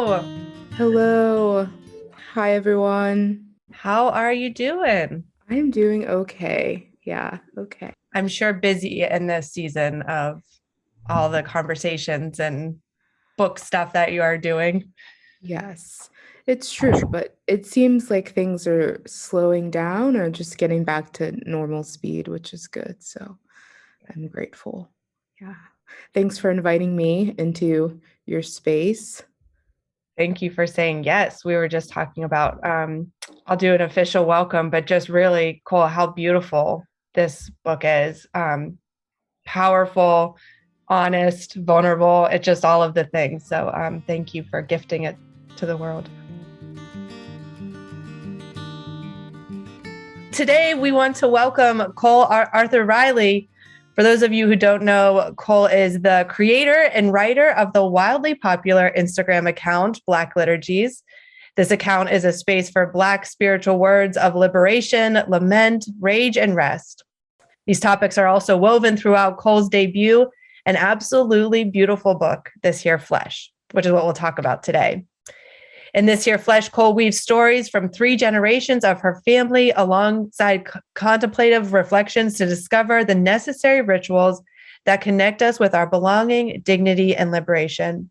Hello. Hello. Hi, everyone. How are you doing? I'm doing okay. Yeah, okay. I'm sure busy in this season of all the conversations and book stuff that you are doing. Yes, it's true, but it seems like things are slowing down or just getting back to normal speed, which is good. So I'm grateful. Yeah. Thanks for inviting me into your space. Thank you for saying yes. We were just talking about, I'll do an official welcome, but just really cool how beautiful this book is. Powerful, honest, vulnerable. It's just all of the things. So thank you for gifting it to the world. Today, we want to welcome Cole Arthur Riley. For those of you who don't know, Cole is the creator and writer of the wildly popular Instagram account, Black Liturgies. This account is a space for Black spiritual words of liberation, lament, rage, and rest. These topics are also woven throughout Cole's debut, an absolutely beautiful book, This Here Flesh, which is what we'll talk about today. In This Here Flesh, Cole weaves stories from 3 generations of her family alongside contemplative reflections to discover the necessary rituals that connect us with our belonging, dignity, and liberation.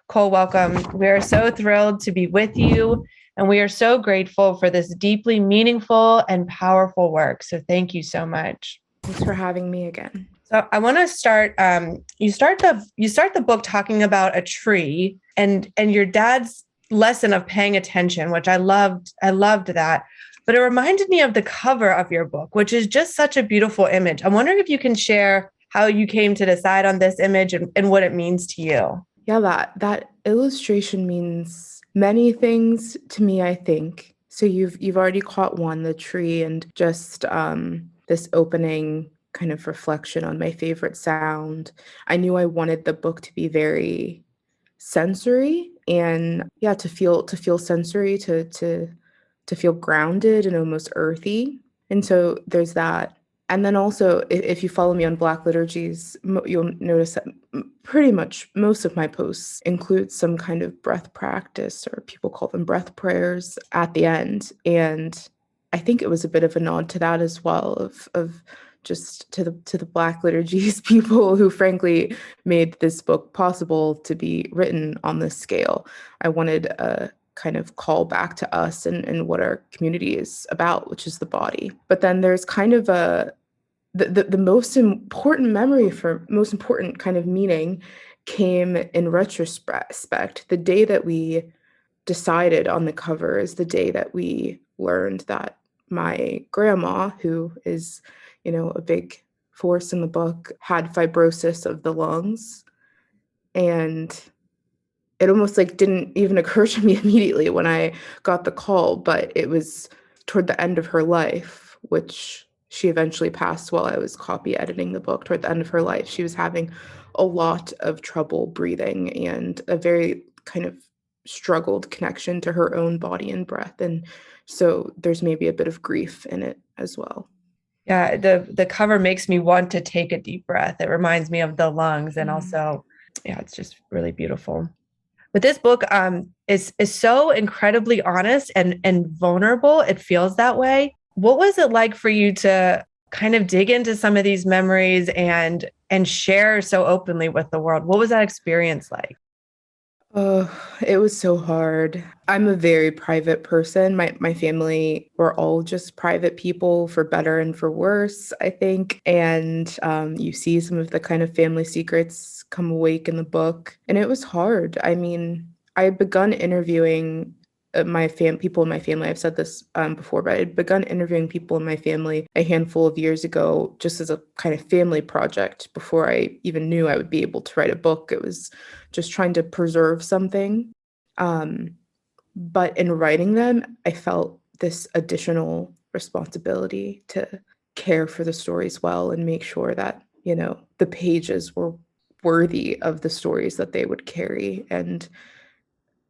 Cole, welcome. We are so thrilled to be with you, and we are so grateful for this deeply meaningful and powerful work. So thank you so much. Thanks for having me again. So I want to start. You start the book talking about a tree and your dad's lesson of paying attention, which I loved. I loved that. But it reminded me of the cover of your book, which is just such a beautiful image. I'm wondering if you can share how you came to decide on this image and what it means to you. Yeah, that illustration means many things to me, I think. So you've already caught one, the tree, and just this opening kind of reflection on my favorite sound. I knew I wanted the book to be very sensory and yeah, to feel sensory, to feel grounded and almost earthy. And so there's that. And then also, if you follow me on Black Liturgies, you'll notice that pretty much most of my posts include some kind of breath practice, or people call them breath prayers, at the end. And I think it was a bit of a nod to that as well, of just to the Black Liturgies people who frankly made this book possible to be written on this scale. I wanted a kind of call back to us and what our community is about, which is the body. But then there's kind of the most important memory, for most important kind of meaning, came in retrospect. The day that we decided on the cover is the day that we learned that my grandma, who is, a big force in the book, had fibrosis of the lungs. And it almost like didn't even occur to me immediately when I got the call, but it was toward the end of her life, which she eventually passed while I was copy editing the book. Toward the end of her life, she was having a lot of trouble breathing and a very kind of struggled connection to her own body and breath. And so there's maybe a bit of grief in it as well. Yeah, the cover makes me want to take a deep breath. It reminds me of the lungs, and Mm. also, yeah, it's just really beautiful. But this book is so incredibly honest and vulnerable. It feels that way. What was it like for you to kind of dig into some of these memories and share so openly with the world? What was that experience like? Oh, it was so hard. I'm a very private person. My family, we're all just private people, for better and for worse, I think. And you see some of the kind of family secrets come awake in the book. And it was hard. I mean, I had begun interviewing people in my family. I've said this before, but I had begun interviewing people in my family a handful of years ago, just as a kind of family project before I even knew I would be able to write a book. It was just trying to preserve something. Um, but in writing them, I felt this additional responsibility to care for the stories well and make sure that, the pages were worthy of the stories that they would carry. And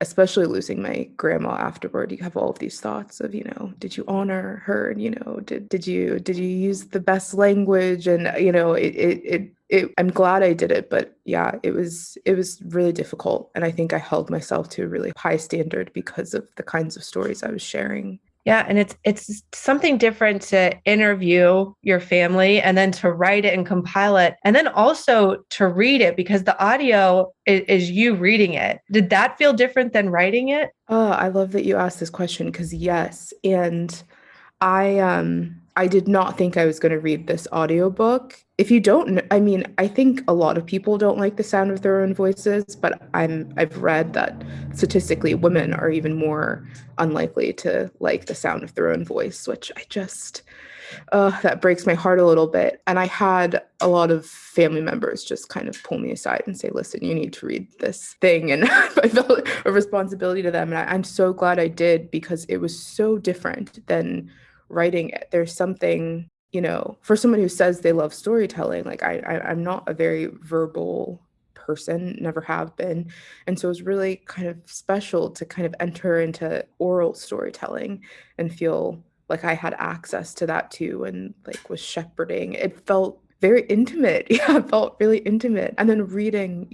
especially losing my grandma afterward, you have all of these thoughts of, did you honor her? And, did you use the best language? And, it I'm glad I did it, but yeah, it was really difficult. And I think I held myself to a really high standard because of the kinds of stories I was sharing. Yeah, and it's something different to interview your family and then to write it and compile it, and then also to read it because the audio is you reading it. Did that feel different than writing it? Oh, I love that you asked this question because yes, and I did not think I was going to read this audiobook. If you don't I mean, I think a lot of people don't like the sound of their own voices, but I've read that statistically women are even more unlikely to like the sound of their own voice, which I just that breaks my heart a little bit. And I had a lot of family members just kind of pull me aside and say, listen, you need to read this thing. And I felt a responsibility to them. And I'm so glad I did because it was so different than writing it. There's something, for someone who says they love storytelling, like I'm not a very verbal person, never have been. And so it was really kind of special to kind of enter into oral storytelling and feel like I had access to that too and like was shepherding. It felt very intimate. Yeah, it felt really intimate. And then reading,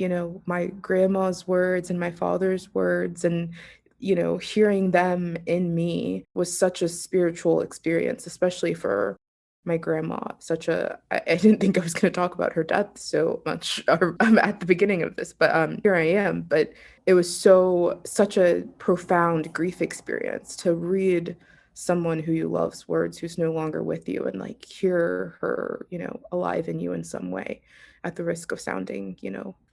my grandma's words and my father's words and hearing them in me was such a spiritual experience, especially for my grandma. I didn't think I was going to talk about her death so much at the beginning of this, but here I am. But it was such a profound grief experience to read someone who you love's words who's no longer with you and like hear her, alive in you in some way at the risk of sounding,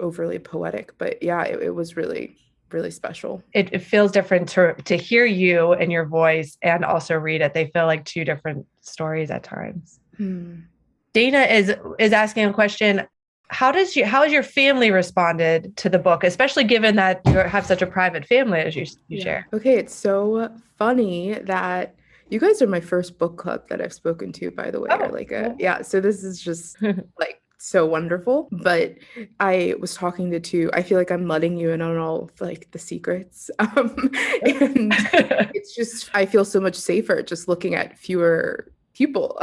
overly poetic. But yeah, it was really, really special. It feels different to hear you and your voice and also read it. They feel like two different stories at times. Dana is asking a question. How has your family responded to the book, especially given that you have such a private family as you share? Okay, it's so funny that you guys are my first book club that I've spoken to, by the way. Yeah. So this is just like so wonderful. But I was talking to two. I feel like I'm letting you in on all like the secrets. And it's just I feel so much safer just looking at fewer people.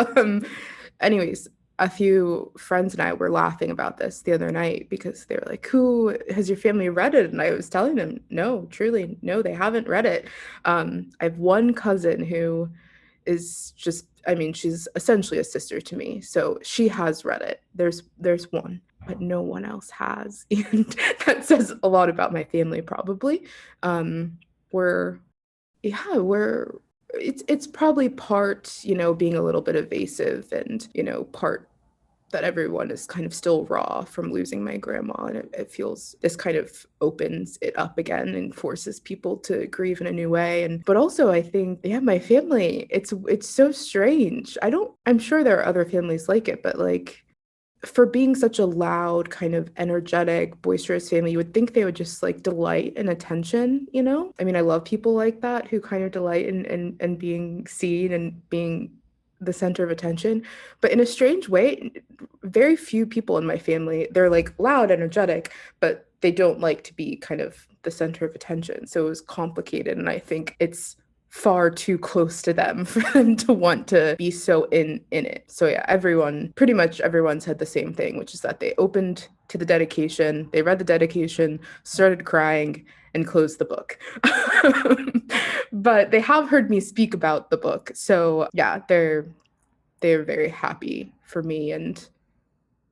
Anyways, a few friends and I were laughing about this the other night because they were like, who has your family read it? And I was telling them, no, truly, no, they haven't read it. I have one cousin who is just, I mean, she's essentially a sister to me. So she has read it. There's one, but no one else has. And that says a lot about my family, probably. We're it's probably part, being a little bit evasive and, part that everyone is kind of still raw from losing my grandma. And it feels this kind of opens it up again and forces people to grieve in a new way. But also I think, yeah, my family, it's so strange. I'm sure there are other families like it, but like for being such a loud, kind of energetic, boisterous family, you would think they would just like delight in attention, I mean, I love people like that who kind of delight in being seen and being the center of attention. But in a strange way, very few people in my family, they're like loud, energetic, but they don't like to be kind of the center of attention. So it was complicated. And I think it's far too close to them for them to want to be so in it. So yeah, pretty much everyone said the same thing, which is that they opened to the dedication, they read the dedication, started crying, and closed the book. But they have heard me speak about the book. So yeah, they're very happy for me and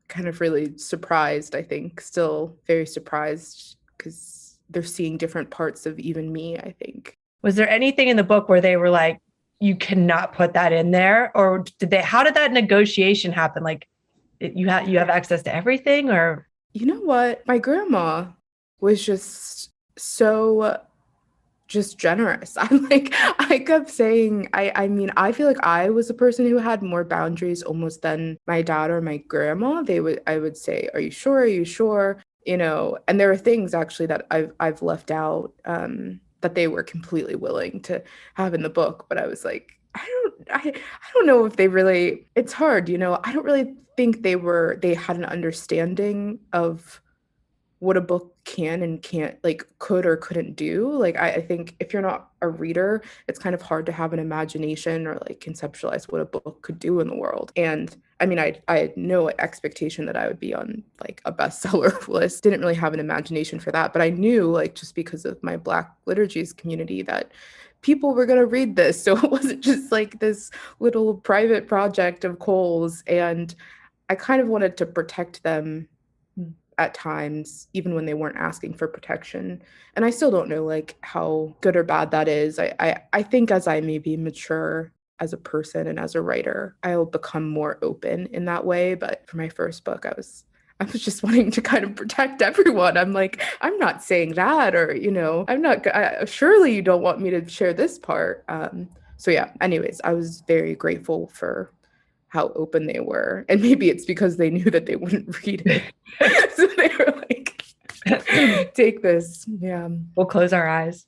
kind of really surprised, I think, still very surprised because they're seeing different parts of even me, I think. Was there anything in the book where they were like, you cannot put that in there? Or how did that negotiation happen? Like you have access to everything, or? You know what? My grandma was just so just generous. I kept saying, I mean, I feel like I was a person who had more boundaries almost than my dad or my grandma. I would say, are you sure? Are you sure? And there are things actually that I've left out, that they were completely willing to have in the book. But I was like, I don't know if they really, it's hard, I don't really think they had an understanding of what a book can and can't, like, could or couldn't do. Like, I think if you're not a reader, it's kind of hard to have an imagination or like conceptualize what a book could do in the world. And I mean, I had no expectation that I would be on like a bestseller list. Didn't really have an imagination for that, but I knew, like, just because of my Black liturgies community, that people were going to read this. So it wasn't just like this little private project of Cole's. And I kind of wanted to protect them at times, even when they weren't asking for protection. And I still don't know like how good or bad that is. I think as I maybe mature as a person and as a writer, I'll become more open in that way. But for my first book, I was just wanting to kind of protect everyone. I'm like, I'm not saying that, or, I'm not, surely you don't want me to share this part. So yeah, anyways, I was very grateful for how open they were. And maybe it's because they knew that they wouldn't read it. So they were like, take this. Yeah. We'll close our eyes.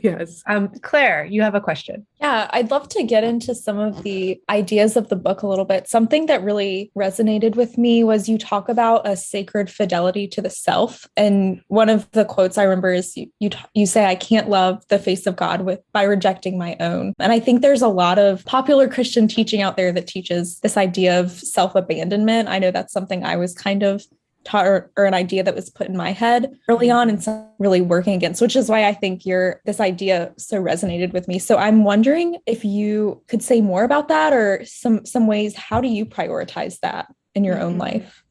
Yes. Claire, you have a question. Yeah, I'd love to get into some of the ideas of the book a little bit. Something that really resonated with me was you talk about a sacred fidelity to the self. And one of the quotes I remember is you say, I can't love the face of God by rejecting my own. And I think there's a lot of popular Christian teaching out there that teaches this idea of self-abandonment. I know that's something I was kind of taught, or an idea that was put in my head early on, and some really working against, which is why I think this idea so resonated with me. So I'm wondering if you could say more about that, or some ways, how do you prioritize that in your own life?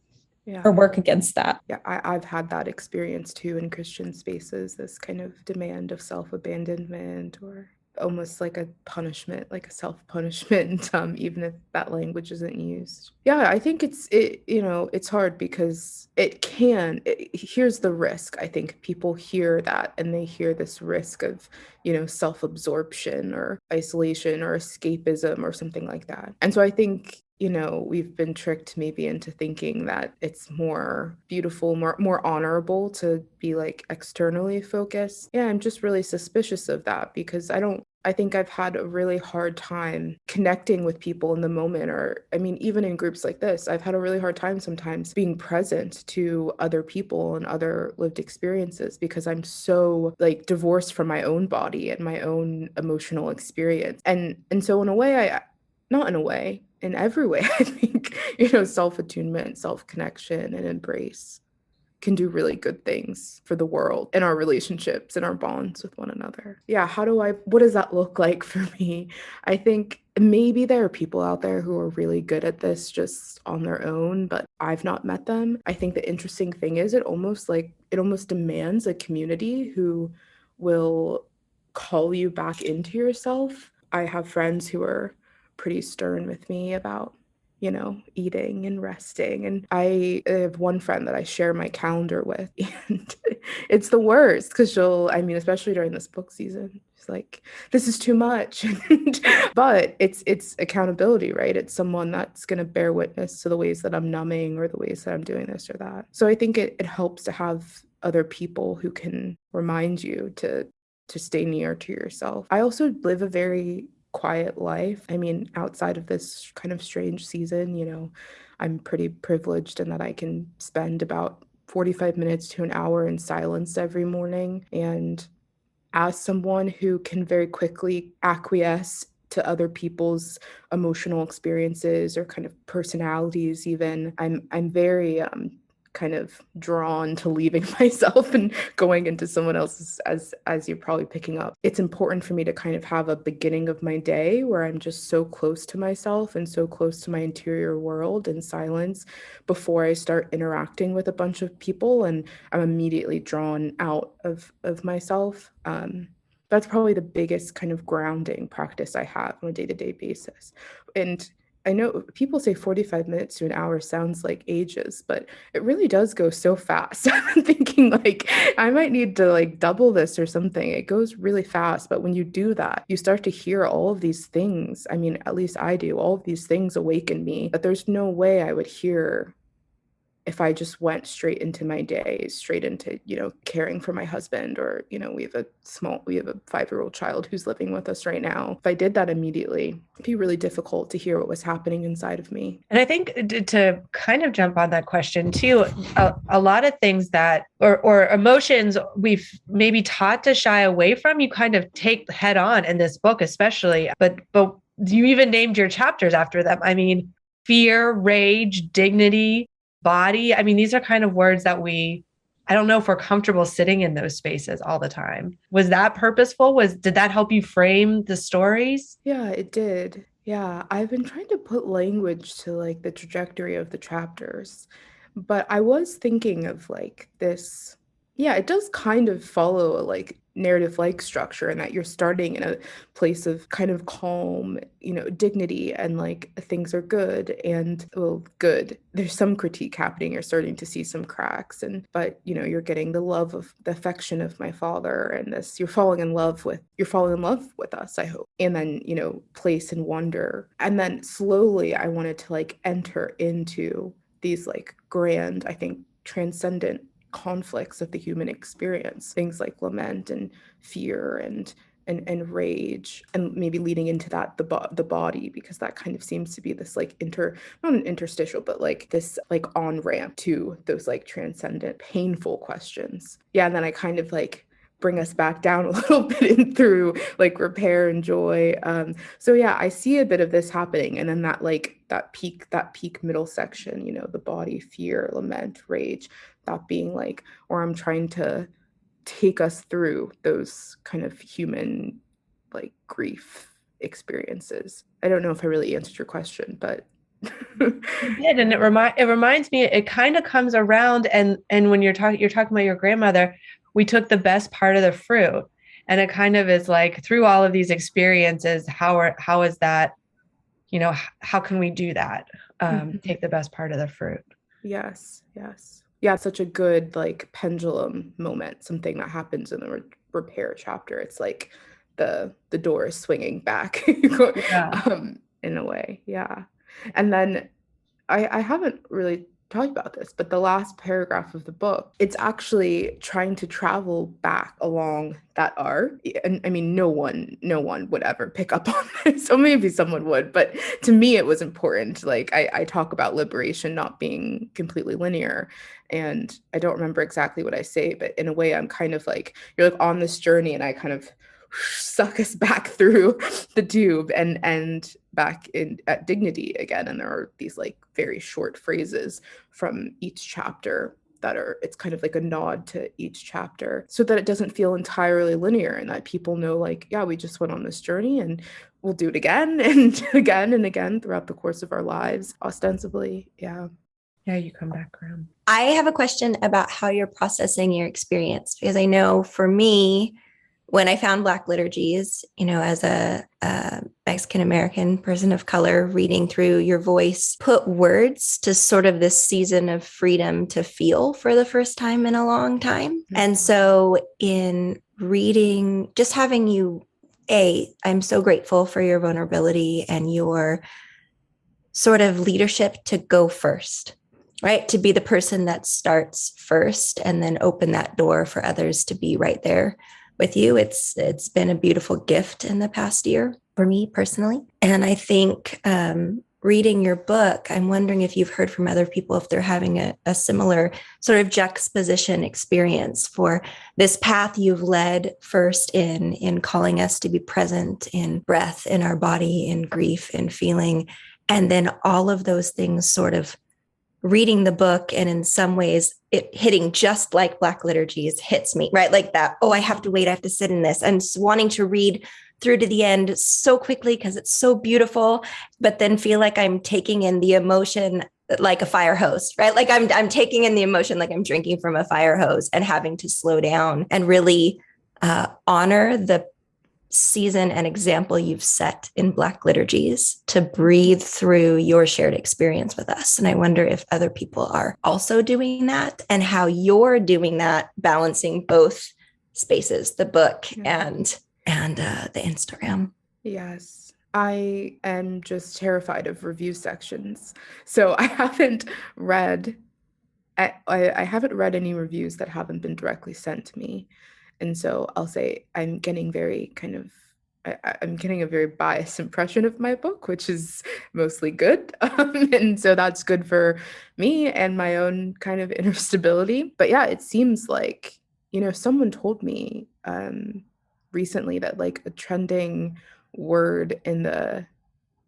Yeah. Or work against that? Yeah, I've had that experience too in Christian spaces, this kind of demand of self-abandonment, or almost like a punishment, like a self-punishment, even if that language isn't used. Yeah, I think it's hard because here's the risk. I think people hear that and they hear this risk of, self-absorption or isolation or escapism or something like that. And so I think, we've been tricked maybe into thinking that it's more beautiful, more honorable to be like externally focused. Yeah, I'm just really suspicious of that, because I think I've had a really hard time connecting with people in the moment, or, I mean, even in groups like this, I've had a really hard time sometimes being present to other people and other lived experiences, because I'm so like divorced from my own body and my own emotional experience. And so in a way, not in a way, in every way, I think, self-attunement, self-connection, and embrace can do really good things for the world and our relationships and our bonds with one another. Yeah, what does that look like for me? I think maybe there are people out there who are really good at this just on their own, but I've not met them. I think the interesting thing is it almost demands a community who will call you back into yourself. I have friends who are pretty stern with me about eating and resting. And I have one friend that I share my calendar with, and it's the worst, because especially during this book season, she's like, this is too much. But it's accountability, right? It's someone that's going to bear witness to the ways that I'm numbing or the ways that I'm doing this or that. So I think it helps to have other people who can remind you to stay near to yourself. I also live a very quiet life. I mean, outside of this kind of strange season, I'm pretty privileged in that I can spend about 45 minutes to an hour in silence every morning. And as someone who can very quickly acquiesce to other people's emotional experiences or kind of personalities, even, I'm very kind of drawn to leaving myself and going into someone else's, as you're probably picking up. It's important for me to kind of have a beginning of my day where I'm just so close to myself and so close to my interior world in silence before I start interacting with a bunch of people, and I'm immediately drawn out of myself. That's probably the biggest kind of grounding practice I have on a day-to-day basis. And I know people say 45 minutes to an hour sounds like ages, but it really does go so fast. I'm thinking like I might need to like double this or something. It goes really fast. But when you do that, you start to hear all of these things. I mean, at least I do. All of these things awaken me that there's no way I would hear if I just went straight into my day, straight into, caring for my husband, or, we have a 5-year-old child who's living with us right now. If I did that immediately, it'd be really difficult to hear what was happening inside of me. And I think to kind of jump on that question too, a lot of things that, or emotions we've maybe taught to shy away from, you kind of take head on in this book, especially, but you even named your chapters after them. I mean, fear, rage, dignity, body. I mean, these are kind of words that I don't know if we're comfortable sitting in those spaces all the time. Was that purposeful? Did that help you frame the stories? Yeah, it did. Yeah, I've been trying to put language to like the trajectory of the chapters, but I was thinking of like this. Yeah, it does kind of follow a like narrative-like structure, in that you're starting in a place of kind of calm, dignity, and like things are good, and well, good. There's some critique happening. You're starting to see some cracks, but you're getting the affection of my father, and this you're falling in love with us, I hope. And then, place and wonder. And then slowly I wanted to like enter into these like grand, I think, transcendent conflicts of the human experience, things like lament and fear and rage, and maybe leading into that the body, because that kind of seems to be this like not an interstitial, but like this like on ramp to those like transcendent painful questions. Yeah, and then I kind of like bring us back down a little bit in through like repair and joy. So yeah, I see a bit of this happening, and then that peak middle section, the body, fear, lament, rage, that being like, or I'm trying to take us through those kind of human like grief experiences. I don't know if I really answered your question, but you did, and it reminds me, it kind of comes around, and when you're talking about your grandmother, we took the best part of the fruit, and it kind of is like, through all of these experiences, how is that, how can we do that? Take the best part of the fruit. Yes. Yeah, it's such a good like pendulum moment, something that happens in the repair chapter. It's like the door is swinging back in a way. Yeah. And then I haven't really talked about this, but the last paragraph of the book, it's actually trying to travel back along that arc. And I mean, no one would ever pick up on this. So maybe someone would, but to me, it was important. Like I talk about liberation not being completely linear, and I don't remember exactly what I say, but in a way, I'm kind of like, you're like on this journey, and I kind of suck us back through the tube and back in at dignity again. And there are these like very short phrases from each chapter it's kind of like a nod to each chapter, so that it doesn't feel entirely linear, and that people know like, yeah, we just went on this journey and we'll do it again and again and again throughout the course of our lives, ostensibly. Yeah, you come back around. I have a question about how you're processing your experience, because I know for me, when I found Black liturgies, as a Mexican-American person of color, reading through your voice, put words to sort of this season of freedom to feel for the first time in a long time. Mm-hmm. And so in reading, just having you, I'm so grateful for your vulnerability and your sort of leadership to go first, right? To be the person that starts first and then open that door for others to be right there with you. It's been a beautiful gift in the past year for me personally. And I think reading your book, I'm wondering if you've heard from other people, if they're having a similar sort of juxtaposition experience for this path you've led first in calling us to be present in breath, in our body, in grief, in feeling, and then all of those things sort of reading the book, and in some ways it hitting just like Black liturgies hits me, right? Like that, I have to wait, I have to sit in this, and wanting to read through to the end so quickly because it's so beautiful, but then feel like I'm taking in the emotion like a fire hose, right? Like I'm taking in the emotion like I'm drinking from a fire hose, and having to slow down and really honor the season and example you've set in Black liturgies to breathe through your shared experience with us. And I wonder if other people are also doing that, and how you're doing that, balancing both spaces, the book and the Instagram. Yes. I am just terrified of review sections. So I haven't read I haven't read any reviews that haven't been directly sent to me. And so I'll say I'm getting very kind of, I'm getting a very biased impression of my book, which is mostly good. And so that's good for me and my own kind of inner stability. But yeah, it seems like, someone told me recently that like a trending word in the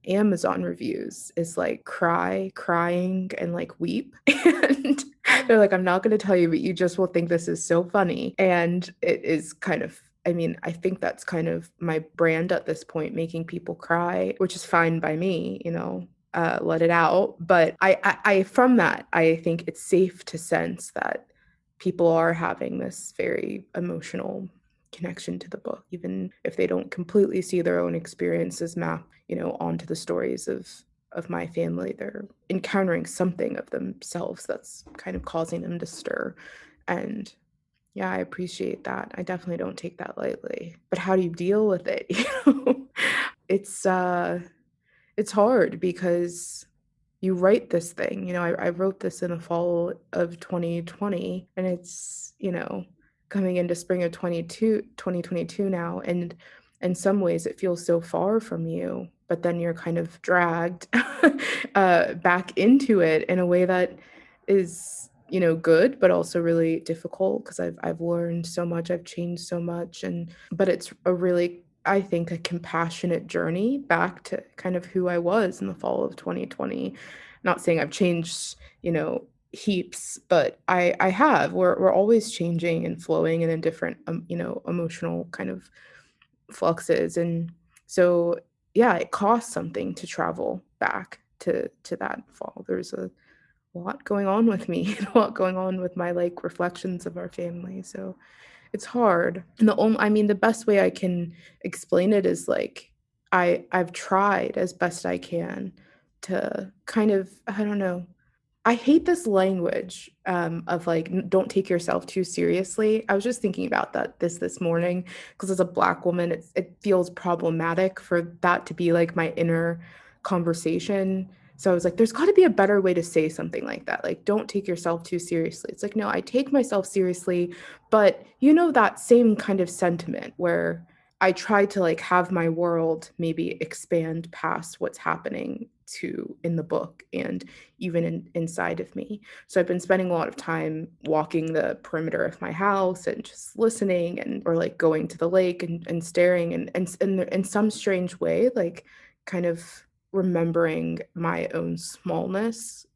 Amazon reviews is like crying, and like weep. And they're like, I'm not going to tell you, but you just will think this is so funny. And it is kind of, I mean, I think that's kind of my brand at this point, making people cry, which is fine by me, let it out. But I from that, I think it's safe to sense that people are having this very emotional connection to the book, even if they don't completely see their own experiences map, onto the stories of my family. They're encountering something of themselves that's kind of causing them to stir. And yeah, I appreciate that. I definitely don't take that lightly. But how do you deal with it? It's hard because you write this thing. I wrote this in the fall of 2020, and it's, coming into spring of 2022 now. And in some ways it feels so far from you, but then you're kind of dragged back into it in a way that is, good, but also really difficult, because I've learned so much, I've changed so much. But it's a really, I think, a compassionate journey back to kind of who I was in the fall of 2020. Not saying I've changed, heaps, but I have. We're always changing and flowing and in different, emotional kind of fluxes. And so, yeah, it costs something to travel back to that fall. There's a lot going on with me, a lot going on with my like reflections of our family. So it's hard. And the best way I can explain it is like I've tried as best I can to kind of, I don't know. I hate this language of like, don't take yourself too seriously. I was just thinking about this morning, because as a Black woman, it feels problematic for that to be like my inner conversation. So I was like, there's got to be a better way to say something like that. Like, don't take yourself too seriously. It's like, no, I take myself seriously, but that same kind of sentiment where I try to like have my world maybe expand past what's happening in the book and even inside of me. So I've been spending a lot of time walking the perimeter of my house and just listening, or like going to the lake and staring, and in some strange way, like kind of remembering my own smallness,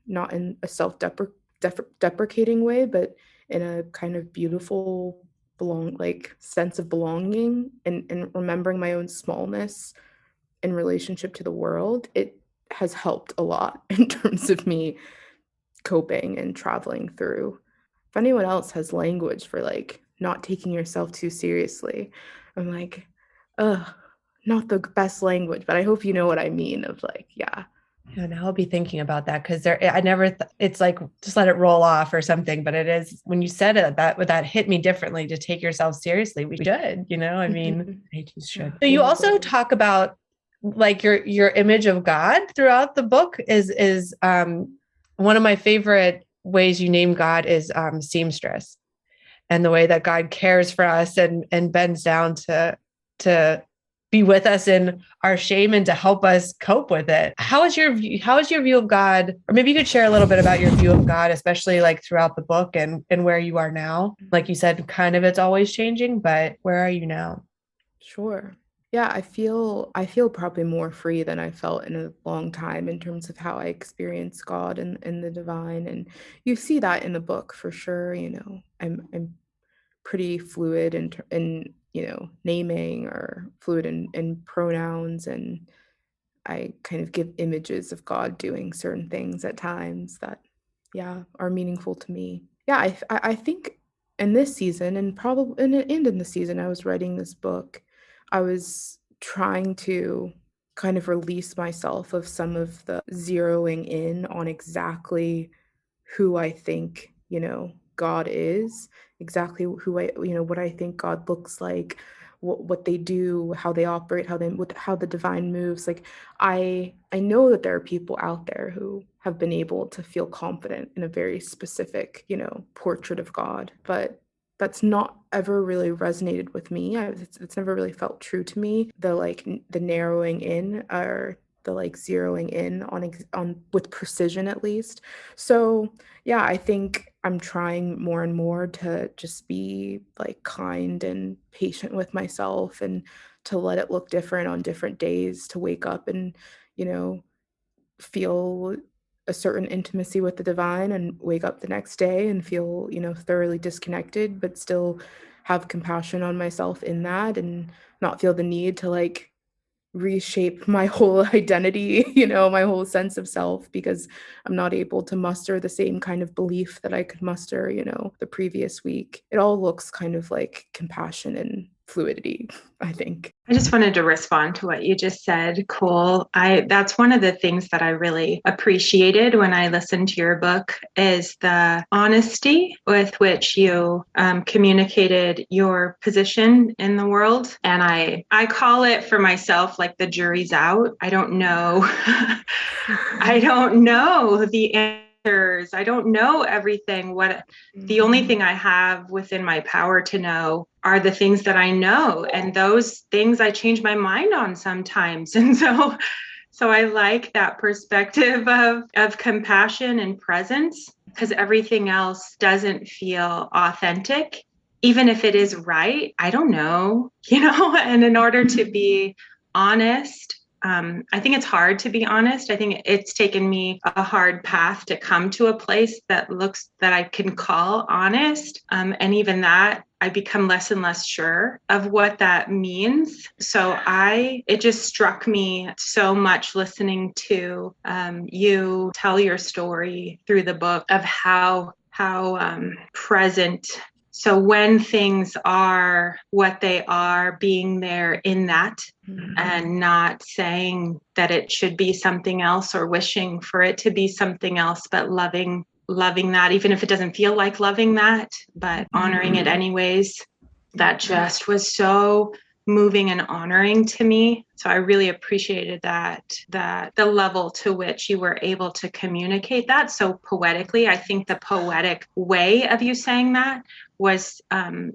not in a self-deprecating way, but in a kind of beautiful sense of belonging, and remembering my own smallness in relationship to the world. It has helped a lot in terms of me coping and traveling through. If anyone else has language for like not taking yourself too seriously, I'm like, not the best language, but I hope you know what I mean, of like, yeah. And I'll be thinking about that, because I never, it's like, just let it roll off or something. But it is, when you said it, that hit me differently, to take yourself seriously. We should, I mean, I just should. So you also talk about like your image of God throughout the book is one of my favorite ways you name God is seamstress, and the way that God cares for us and bends down to be with us in our shame and to help us cope with it. How is your view of God? Or maybe you could share a little bit about your view of God, especially like throughout the book and where you are now. Like you said, kind of it's always changing, but where are you now? Sure. Yeah, I feel probably more free than I felt in a long time in terms of how I experience God and the divine. And you see that in the book for sure. I'm pretty fluid in naming, or fluid in pronouns, and I kind of give images of God doing certain things at times that, yeah, are meaningful to me. Yeah, I think in this season, and probably in the season I was writing this book, I was trying to kind of release myself of some of the zeroing in on exactly who I think, God is, exactly who what I think God looks like, what they do, how they operate, how the divine moves. Like I know that there are people out there who have been able to feel confident in a very specific, portrait of God, but that's not ever really resonated with me. It's never really felt true to me. The narrowing in, or the zeroing in on with precision, at least. So yeah, I think I'm trying more and more to just be kind and patient with myself, and to let it look different on different days, to wake up and feel a certain intimacy with the divine, and wake up the next day and feel thoroughly disconnected, but still have compassion on myself in that, and not feel the need to reshape my whole identity, my whole sense of self, because I'm not able to muster the same kind of belief that I could muster, the previous week. It all looks kind of like compassion and fluidity, I think. I just wanted to respond to what you just said, Cole. That's one of the things that I really appreciated when I listened to your book, is the honesty with which you communicated your position in the world. And I call it for myself, like, the jury's out. I don't know. I don't know the answers. I don't know everything. The only thing I have within my power to know are the things that I know, and those things I change my mind on sometimes. And so I like that perspective of compassion and presence, because everything else doesn't feel authentic, even if it is right. I don't know, and in order to be honest, I think it's hard to be honest. I think it's taken me a hard path to come to a place that I can call honest. And even that, I become less and less sure of what that means. So it just struck me so much listening to you tell your story through the book, of how present. So when things are what they are, being there in that, and not saying that it should be something else or wishing for it to be something else, but loving that, even if it doesn't feel like loving that, but honoring it anyways. That just was so moving and honoring to me. So I really appreciated that the level to which you were able to communicate that so poetically. I think the poetic way of you saying that was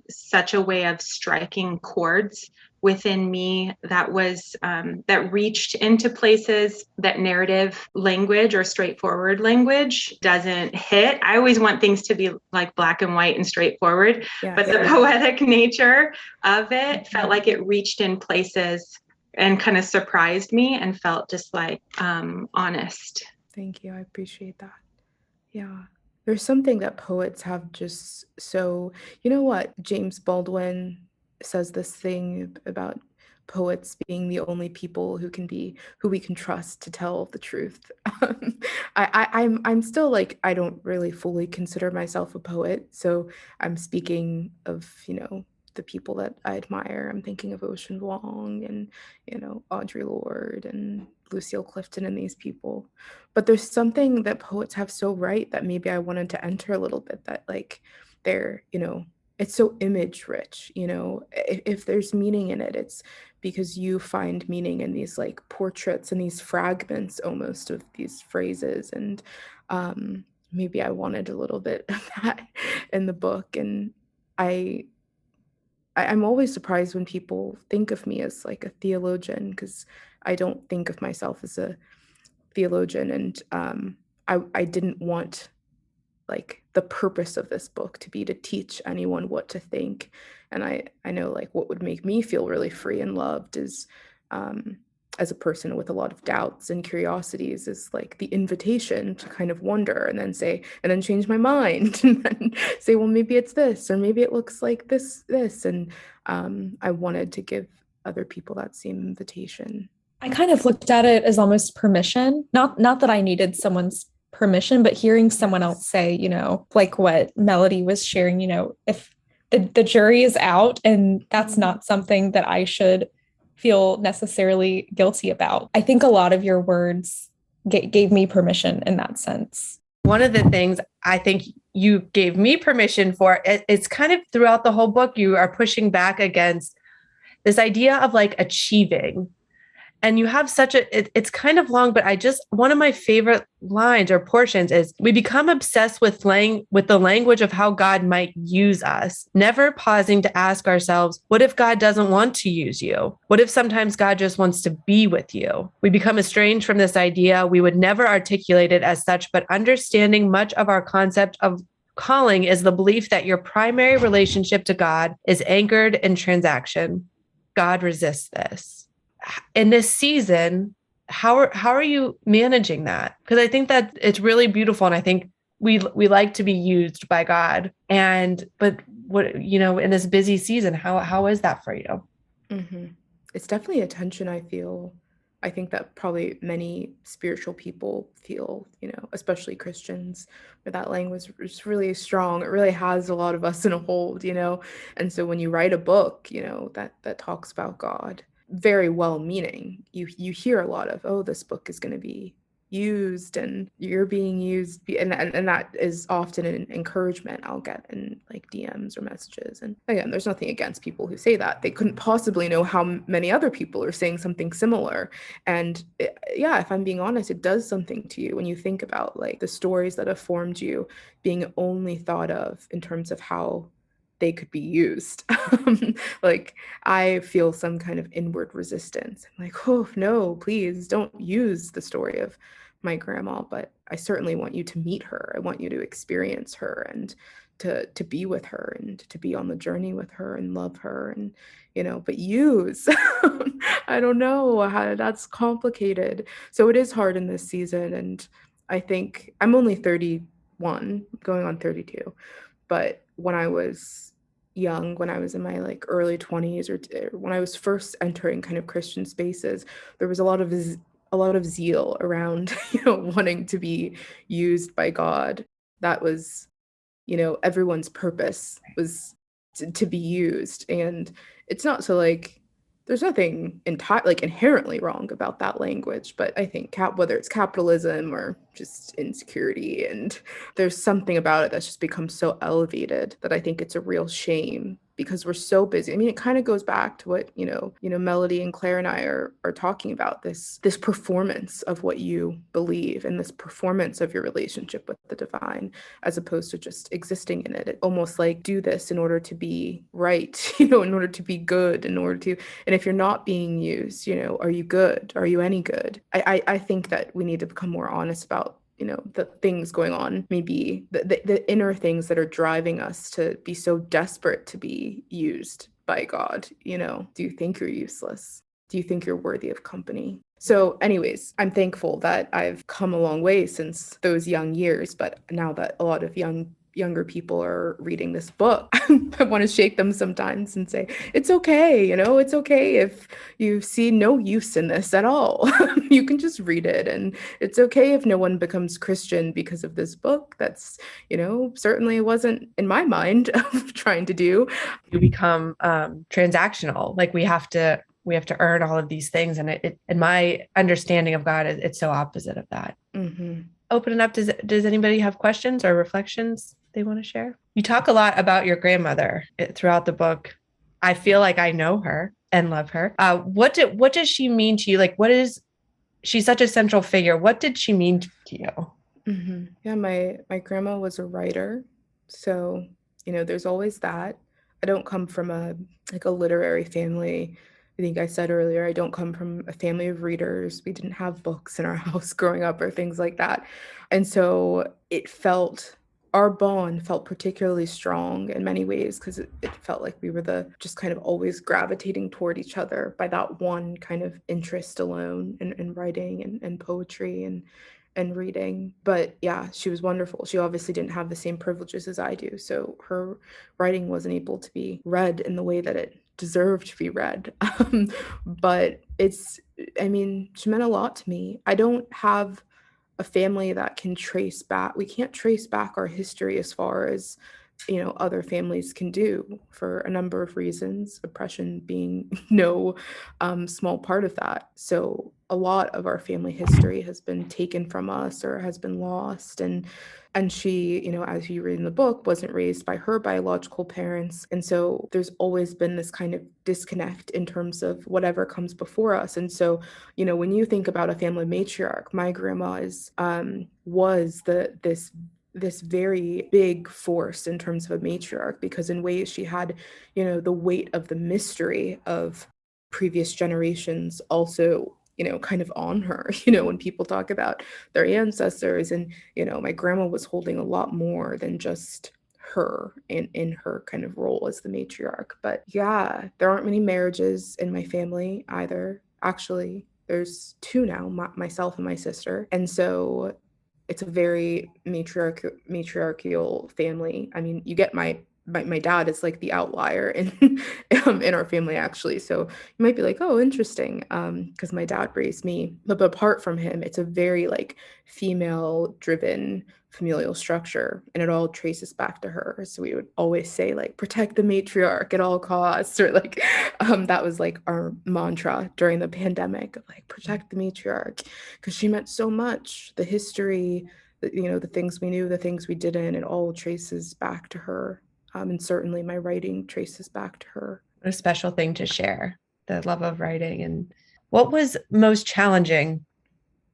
such a way of striking chords within me that was that reached into places that narrative language or straightforward language doesn't hit. I always want things to be like black and white and straightforward, but the poetic nature of it felt like it reached in places and kind of surprised me, and felt just like honest. Thank you. I appreciate that. Yeah. There's something that poets have just so, what? James Baldwin says this thing about poets being the only people who we can trust to tell the truth. I'm still I don't really fully consider myself a poet. So I'm speaking of, the people that I admire. I'm thinking of Ocean Vuong and, Audre Lorde and Lucille Clifton and these people. But there's something that poets have so right that maybe I wanted to enter a little bit, that they're, it's so image rich, if there's meaning in it, it's because you find meaning in these portraits and these fragments almost of these phrases. And maybe I wanted a little bit of that in the book. And I'm always surprised when people think of me as a theologian, because I don't think of myself as a theologian. And I didn't want the purpose of this book to be to teach anyone what to think. And I know what would make me feel really free and loved is, as a person with a lot of doubts and curiosities, is the invitation to kind of wonder and then change my mind and then say, well, maybe it's this, or maybe it looks like this. And I wanted to give other people that same invitation. I kind of looked at it as almost permission, not that I needed someone's permission, but hearing someone else say, like what Melody was sharing, if the jury is out, and that's not something that I should feel necessarily guilty about. I think a lot of your words gave me permission in that sense. One of the things I think you gave me permission for, it's kind of throughout the whole book, you are pushing back against this idea of like achieving. And you have such it's kind of long, but one of my favorite lines or portions is we become obsessed with the language of how God might use us, never pausing to ask ourselves, what if God doesn't want to use you? What if sometimes God just wants to be with you? We become estranged from this idea. We would never articulate it as such, but understanding much of our concept of calling is the belief that your primary relationship to God is anchored in transaction. God resists this. In this season, how are you managing that? Because I think that it's really beautiful, and I think we like to be used by God. But what, in this busy season, how is that for you? Mm-hmm. It's definitely a tension, I feel. I think that probably many spiritual people feel, especially Christians, where that language is really strong. It really has a lot of us in a hold, And so when you write a book, that talks about God, very well-meaning, you hear a lot of, oh, this book is going to be used and you're being used, and that is often an encouragement I'll get in like DMs or messages. And again, there's nothing against people who say that. They couldn't possibly know how many other people are saying something similar. And if I'm being honest, it does something to you when you think about like the stories that have formed you being only thought of in terms of how they could be used. Like I feel some kind of inward resistance. I'm like, oh no, please don't use the story of my grandma, but I certainly want you to meet her. I want you to experience her and to be with her and to be on the journey with her and love her and but use I don't know how that's complicated. So it is hard in this season, and I think I'm only 31 going on 32, but when I was young, when I was in my like early 20s or when I was first entering kind of Christian spaces, there was a lot of zeal around wanting to be used by God. That was everyone's purpose was to be used. And it's not so like there's nothing inherently wrong about that language, but I think whether it's capitalism or just insecurity, and there's something about it that's just become so elevated that I think it's a real shame because we're so busy. I mean, it kind of goes back to what Melody and Claire and I are talking about, this performance of what you believe and this performance of your relationship with the divine, as opposed to just existing in it. It almost like do this in order to be right, in order to be good, and if you're not being used, are you good? Are you any good? I think that we need to become more honest about the things going on, maybe the inner things that are driving us to be so desperate to be used by God. Do you think you're useless? Do you think you're worthy of company? So anyways, I'm thankful that I've come a long way since those young years, but now that a lot of younger people are reading this book, I want to shake them sometimes and say, it's okay, it's okay if you see no use in this at all. You can just read it, and it's okay if no one becomes Christian because of this book. That's, certainly wasn't in my mind of trying to do. You become transactional, like we have to earn all of these things, and it in my understanding of God, it's so opposite of that. Mm-hmm. Open it up. Does anybody have questions or reflections they want to share? You talk a lot about your grandmother throughout the book. I feel like I know her and love her. What does she mean to you? Like, she's such a central figure. What did she mean to you? Mm-hmm. Yeah, my grandma was a writer. So, there's always that. I don't come from a literary family. I think I said earlier, I don't come from a family of readers. We didn't have books in our house growing up or things like that. And so our bond felt particularly strong in many ways because it felt like we were just kind of always gravitating toward each other by that one kind of interest alone in writing and poetry and reading. But yeah, she was wonderful. She obviously didn't have the same privileges as I do. So her writing wasn't able to be read in the way that it deserved to be read. But she meant a lot to me. I don't have a family that can we can't trace back our history as far as other families can do, for a number of reasons, oppression being no small part of that. So a lot of our family history has been taken from us or has been lost. And And she, as you read in the book, wasn't raised by her biological parents. And so there's always been this kind of disconnect in terms of whatever comes before us. And so, when you think about a family matriarch, my grandma was this very big force in terms of a matriarch, because in ways she had, the weight of the mystery of previous generations also, kind of on her, when people talk about their ancestors. And, my grandma was holding a lot more than just her in her kind of role as the matriarch. But yeah, there aren't many marriages in my family either. Actually, there's two now, myself and my sister. And so it's a very matriarchal family. I mean, you get my dad is like the outlier in in our family, actually. So you might be like, oh, interesting, because my dad raised me. But apart from him, it's a very like female driven familial structure, and it all traces back to her. So we would always say like, protect the matriarch at all costs, or like that was like our mantra during the pandemic, of like, protect the matriarch, because she meant so much. The history, the things we knew, the things we didn't, it all traces back to her. And certainly my writing traces back to her. What a special thing to share, the love of writing. And what was most challenging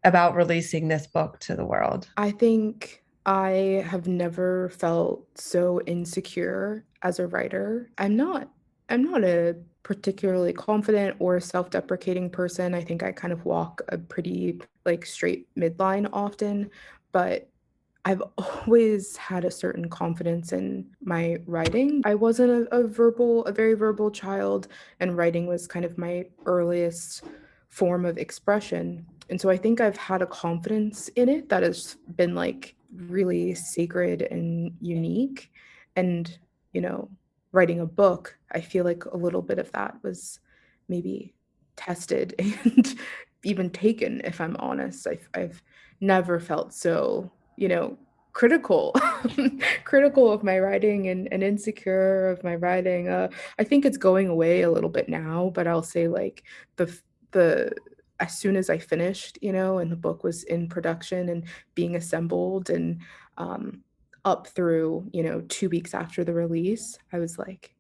about releasing this book to the world? I think I have never felt so insecure as a writer. I'm not a particularly confident or self-deprecating person. I think I kind of walk a pretty like straight midline often, but I've always had a certain confidence in my writing. I wasn't a very verbal child, and writing was kind of my earliest form of expression. And so I think I've had a confidence in it that has been like really sacred and unique. And, writing a book, I feel like a little bit of that was maybe tested and even taken, if I'm honest. I've never felt so, critical critical of my writing, and insecure of my writing. I think it's going away a little bit now, but I'll say like the as soon as I finished, and the book was in production and being assembled, and up through 2 weeks after the release, I was like,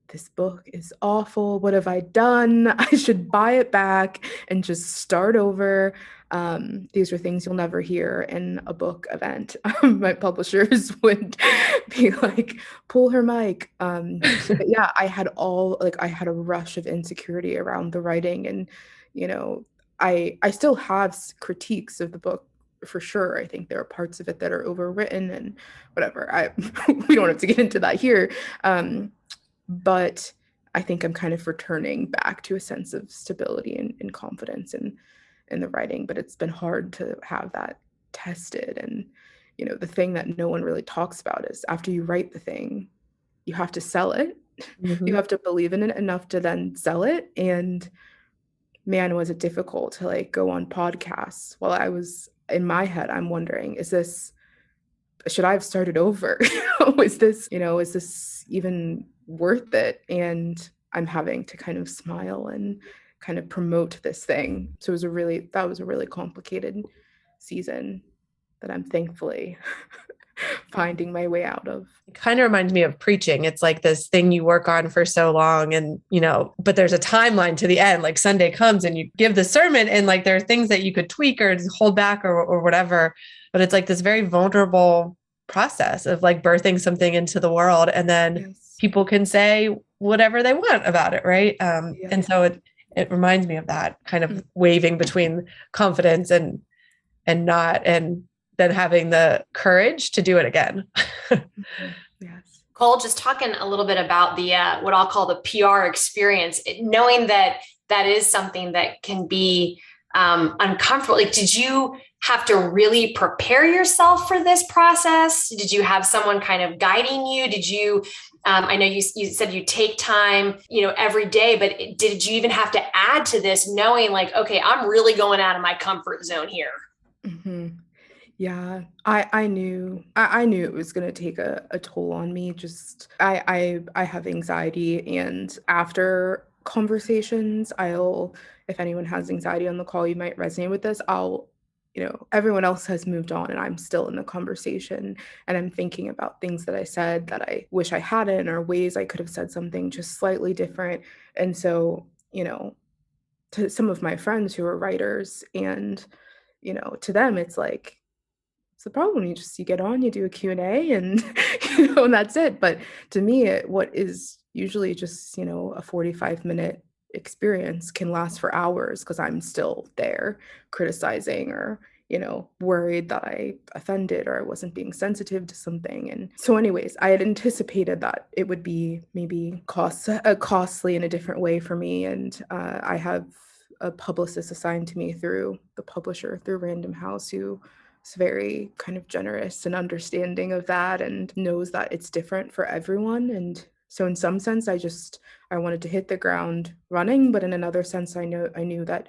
this book is awful. What have I done? I should buy it back and just start over. These are things you'll never hear in a book event. My publishers would be like, pull her mic. But yeah, I had a rush of insecurity around the writing. And, I still have critiques of the book, for sure. I think there are parts of it that are overwritten and whatever. We don't have to get into that here. But I think I'm kind of returning back to a sense of stability and confidence in the writing. But it's been hard to have that tested. And, the thing that no one really talks about is after you write the thing, you have to sell it. Mm-hmm. You have to believe in it enough to then sell it. And man, was it difficult to like go on podcasts. While I was in my head, I'm wondering, should I have started over? Is this even worth it? And I'm having to kind of smile and kind of promote this thing. So that was a really complicated season that I'm thankfully finding my way out of. It kind of reminds me of preaching. It's like this thing you work on for so long, and, but there's a timeline to the end. Like Sunday comes and you give the sermon, and like there are things that you could tweak or hold back or whatever. But it's like this very vulnerable process of like birthing something into the world, and then Yes. people can say whatever they want about it, right? And so it reminds me of that kind of waving between confidence and not, and then having the courage to do it again. Yes. Cole, just talking a little bit about the what I'll call the PR experience, knowing that is something that can be uncomfortable. Like, did you have to really prepare yourself for this process? Did you have someone kind of guiding you? Did you, I know you said you take time, every day, but did you even have to add to this knowing like, okay, I'm really going out of my comfort zone here? Mm-hmm. Yeah, I knew it was going to take a toll on me. Just I have anxiety, and after conversations, if anyone has anxiety on the call, you might resonate with this. I'll everyone else has moved on and I'm still in the conversation, and I'm thinking about things that I said that I wish I hadn't, or ways I could have said something just slightly different. And so, to some of my friends who are writers, and, to them, it's like, it's the problem. You get on, you do a Q&A, and, and that's it. But to me, what is usually just, a 45-minute experience can last for hours because I'm still there criticizing, or, worried that I offended or I wasn't being sensitive to something. And so anyways, I had anticipated that it would be maybe costly in a different way for me. And I have a publicist assigned to me through the publisher, through Random House, who is very kind of generous and understanding of that and knows that it's different for everyone. And so in some sense, I wanted to hit the ground running, but in another sense, I knew that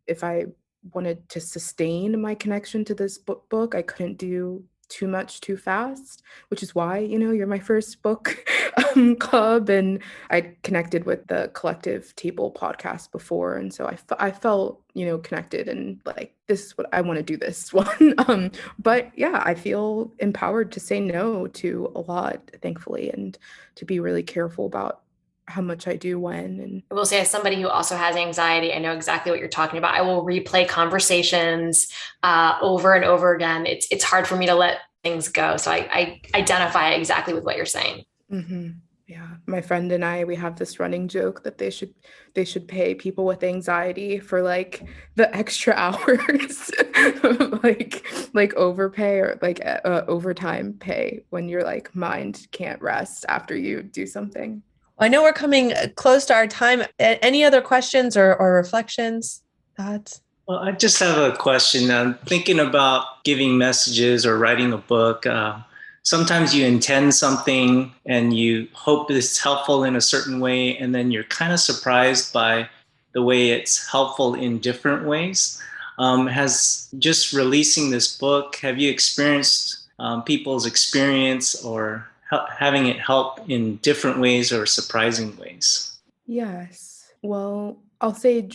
if I wanted to sustain my connection to this book, I couldn't do too much too fast, which is why, you're my first book club. And I connected with the Collective Table podcast before. And so I felt, connected, and like, this is what I want to do this one. But yeah, I feel empowered to say no to a lot, thankfully, and to be really careful about how much I do when. And I will say, as somebody who also has anxiety, I know exactly what you're talking about. I will replay conversations over and over again. It's hard for me to let things go. So I identify exactly with what you're saying. Mm-hmm. Yeah, my friend and I, we have this running joke that they should pay people with anxiety for like the extra hours, like overpay, or like overtime pay when your like mind can't rest after you do something. I know we're coming close to our time. Any other questions or reflections, thoughts? Well, I just have a question. I'm thinking about giving messages or writing a book. Sometimes you intend something and you hope it's helpful in a certain way, and then you're kind of surprised by the way it's helpful in different ways. Has just releasing this book, have you experienced people's experience or having it help in different ways or surprising ways? Yes. Well, I'll say,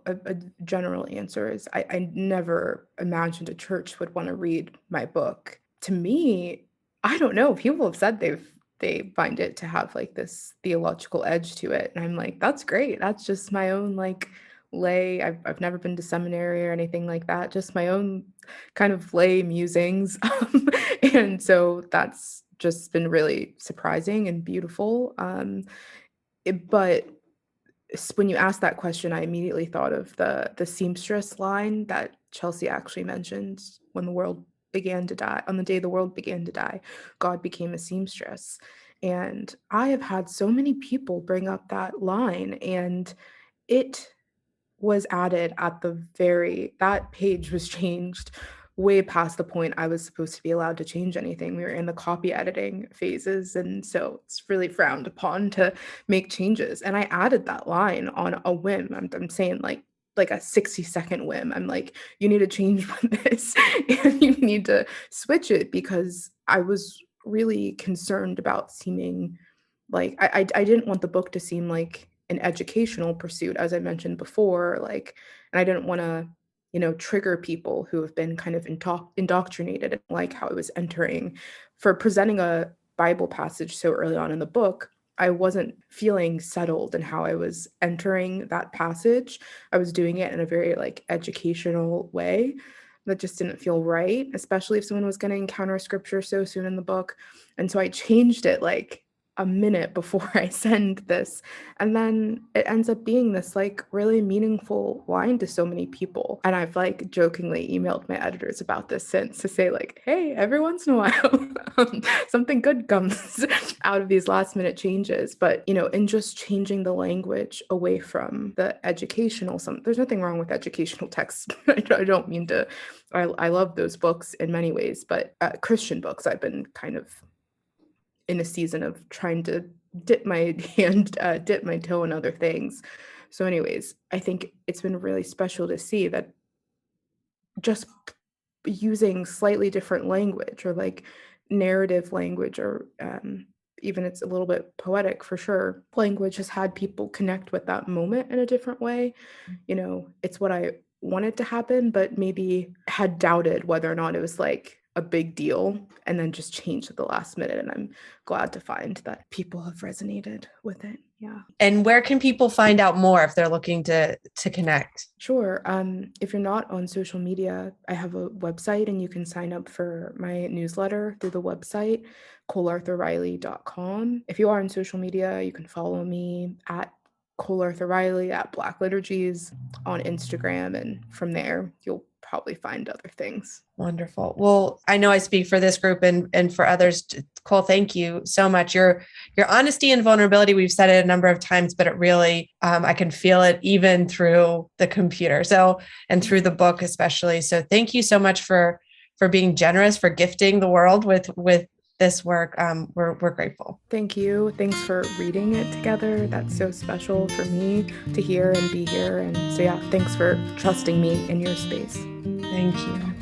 a general answer is I never imagined a church would want to read my book. To me, I don't know. People have said they find it to have like this theological edge to it. And I'm like, that's great. That's just my own like lay. I've never been to seminary or anything like that. Just my own kind of lay musings. And so that's just been really surprising and beautiful. But when you asked that question, I immediately thought of the seamstress line that Chelsea actually mentioned. When the world began to die, on the day the world began to die, God became a seamstress. And I have had so many people bring up that line, and it was added at that page was changed way past the point I was supposed to be allowed to change anything. We were in the copy editing phases, and so it's really frowned upon to make changes. And I added that line on a whim. I'm saying like a 60-second whim. I'm like, you need to change this and you need to switch it, because I was really concerned about seeming like I didn't want the book to seem like an educational pursuit, as I mentioned before, like, and I didn't want to, trigger people who have been kind of indoctrinated, and like how I was entering for presenting a Bible passage so early on in the book. I wasn't feeling settled in how I was entering that passage. I was doing it in a very like educational way that just didn't feel right, especially if someone was going to encounter scripture so soon in the book. And so I changed it like a minute before I send this. And then it ends up being this like really meaningful line to so many people. And I've like jokingly emailed my editors about this since, to say like, hey, every once in a while, something good comes out of these last minute changes. But, in just changing the language away from the educational, there's nothing wrong with educational texts. I don't mean to, I love those books in many ways, but Christian books, I've been kind of in a season of trying to dip my toe in other things. So anyways, I think it's been really special to see that just using slightly different language, or like narrative language, or even it's a little bit poetic for sure, language has had people connect with that moment in a different way. It's what I wanted to happen, but maybe had doubted whether or not it was like a big deal, and then just changed at the last minute. And I'm glad to find that people have resonated with it. Yeah. And where can people find out more if they're looking to connect? Sure. If you're not on social media, I have a website, and you can sign up for my newsletter through the website, colearthurriley.com. If you are on social media, you can follow me at Cole Arthur Riley, at Black Liturgies on Instagram, and from there you'll probably find other things. Wonderful. Well, I know I speak for this group and for others. Cole, thank you so much. Your honesty and vulnerability, we've said it a number of times, but it really, I can feel it even through the computer. So, and through the book especially. So thank you so much for being generous, for gifting the world with this work. We're grateful. Thank you. Thanks for reading it together. That's so special for me to hear and be here. And so, yeah, thanks for trusting me in your space. Thank you.